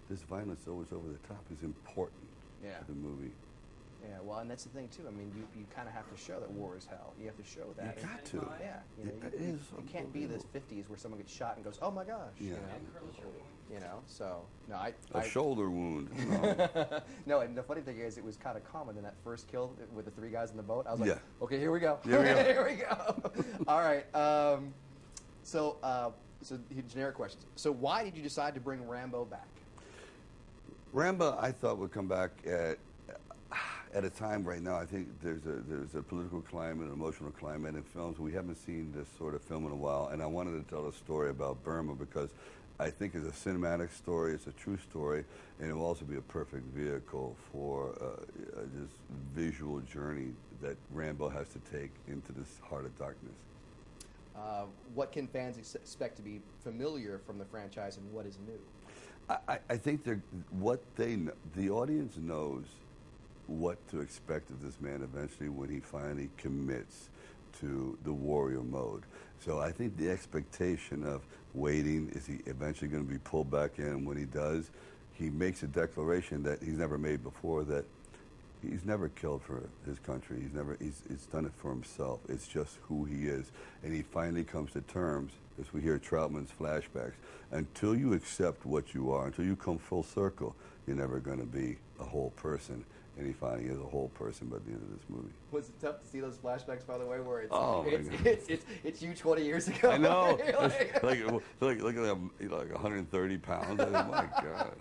this violence always over the top is important to the movie. Yeah, well, and that's the thing too. I mean, you kind of have to show that war is hell. You have to show that. You got to. Yeah, you know, It is. it can't be the 50s where someone gets shot and goes, "Oh my gosh," you know. So no, a shoulder wound. No, and the funny thing is, it was kind of common in that first kill with the 3 guys in the boat. I was like, yeah. okay, here we go. Here we go. Here we go. All right. So generic questions. So why did you decide to bring Rambo back? Rambo, I thought, would come back at a time right now. I think there's a political climate, an emotional climate in films. We haven't seen this sort of film in a while, and I wanted to tell a story about Burma because I think it's a cinematic story, it's a true story, and it will also be a perfect vehicle for this visual journey that Rambo has to take into this heart of darkness. What can fans expect to be familiar from the franchise, and what is new? I think the audience knows what to expect of this man eventually when he finally commits to the warrior mode. So I think the expectation of waiting, is he eventually going to be pulled back in? When he does, he makes a declaration that he's never made before, that he's never killed for his country. He's done it for himself. It's just who he is. And he finally comes to terms, as we hear Troutman's flashbacks, until you accept what you are, until you come full circle, you're never going to be a whole person. And he finally is a whole person by the end of this movie. Was it tough to see those flashbacks, by the way, where it's you 20 years ago? I know. like 130 pounds. I mean, my God.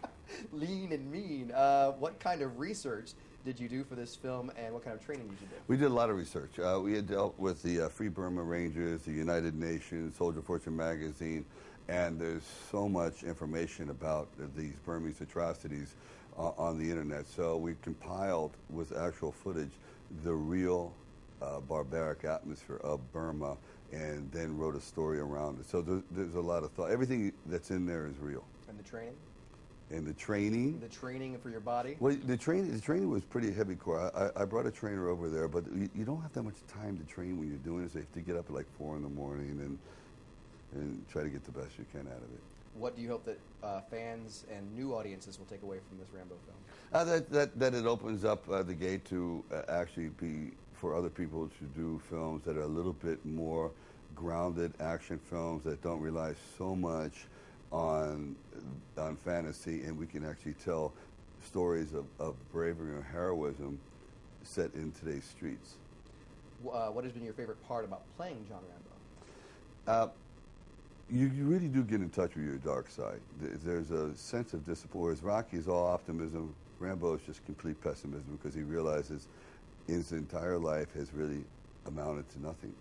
Lean and mean. What kind of research did you do for this film, and what kind of training did you do? We did a lot of research. We had dealt with the Free Burma Rangers, the United Nations, Soldier Fortune magazine, and there's so much information about these Burmese atrocities on the internet. So we compiled with actual footage the real barbaric atmosphere of Burma, and then wrote a story around it. So there's a lot of thought. Everything that's in there is real. And the training? And the training? The training for your body? Well, the training was pretty heavy core. I brought a trainer over there, but you don't have that much time to train when you're doing this. You have to get up at like 4 in the morning and try to get the best you can out of it. What do you hope that fans and new audiences will take away from this Rambo film? That it opens up the gate to actually be for other people to do films that are a little bit more grounded action films that don't rely so much on fantasy, and we can actually tell stories of bravery and heroism set in today's streets. What has been your favorite part about playing John Rambo? You really do get in touch with your dark side. There's a sense of disappointment. Whereas Rocky is all optimism, Rambo is just complete pessimism because he realizes his entire life has really amounted to nothing.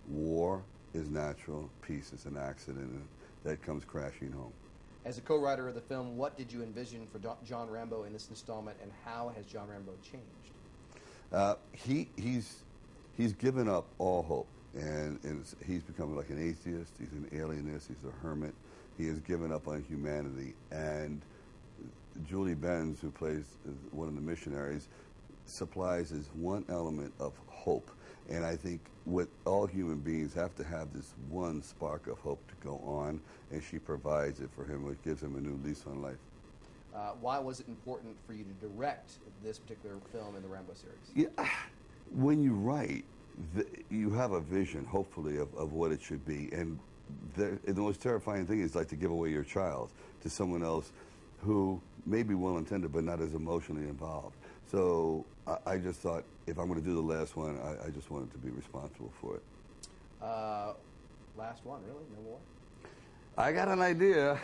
War is natural, peace is an accident, and that comes crashing home. As a co-writer of the film, what did you envision for John Rambo in this installment, and how has John Rambo changed? He's given up all hope. And he's become like an atheist, he's an alienist, he's a hermit. He has given up on humanity. And Julie Benz, who plays one of the missionaries, supplies as one element of hope. And I think what all human beings have to have this one spark of hope to go on, and she provides it for him, which gives him a new lease on life. Why was it important for you to direct this particular film in the Rambo series? Yeah, when you write, you have a vision, hopefully, of what it should be. And the most terrifying thing is like to give away your child to someone else who may be well-intended but not as emotionally involved. So I just thought, if I'm going to do the last one, I just wanted to be responsible for it. Last one, really? No more? I got an idea.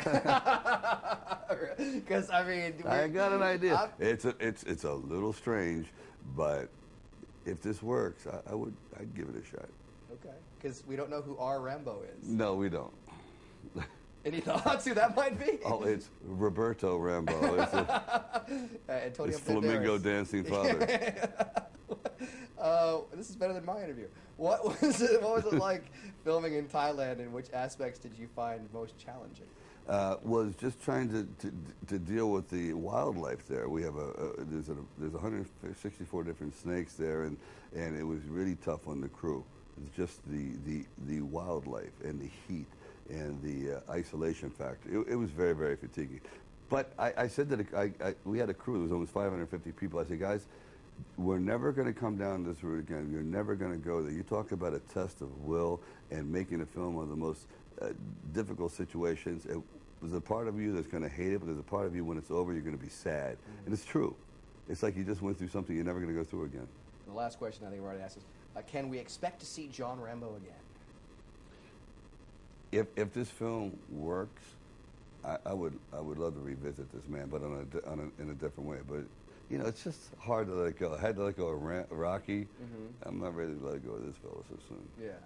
Because, I mean... I got an idea. It's a little strange, but... if this works, I'd give it a shot. Okay, because we don't know who our Rambo is. No, we don't. Any thoughts who that might be? Oh, it's Roberto Rambo. It's Antonio flamingo dancing father. This is better than my interview. What was it like filming in Thailand, and which aspects did you find most challenging? Was just trying to deal with the wildlife there. We have there's 164 different snakes there, and it was really tough on the crew. It's just the wildlife and the heat and the isolation factor. It was very, very fatiguing. But I said that we had a crew. There was almost 550 people. I said, guys, we're never going to come down this route again. You're never going to go there. You talk about a test of will and making a film of the most difficult situations. There's a part of you that's going to hate it, but there's a part of you when it's over, you're going to be sad. Mm-hmm. And it's true. It's like you just went through something you're never going to go through again. The last question I think we've already asked is, can we expect to see John Rambo again? If this film works, I would love to revisit this man, but in a different way. But you know, it's just hard to let it go. I had to let go of Rocky. Mm-hmm. I'm not ready to let go of this fella so soon. Yeah.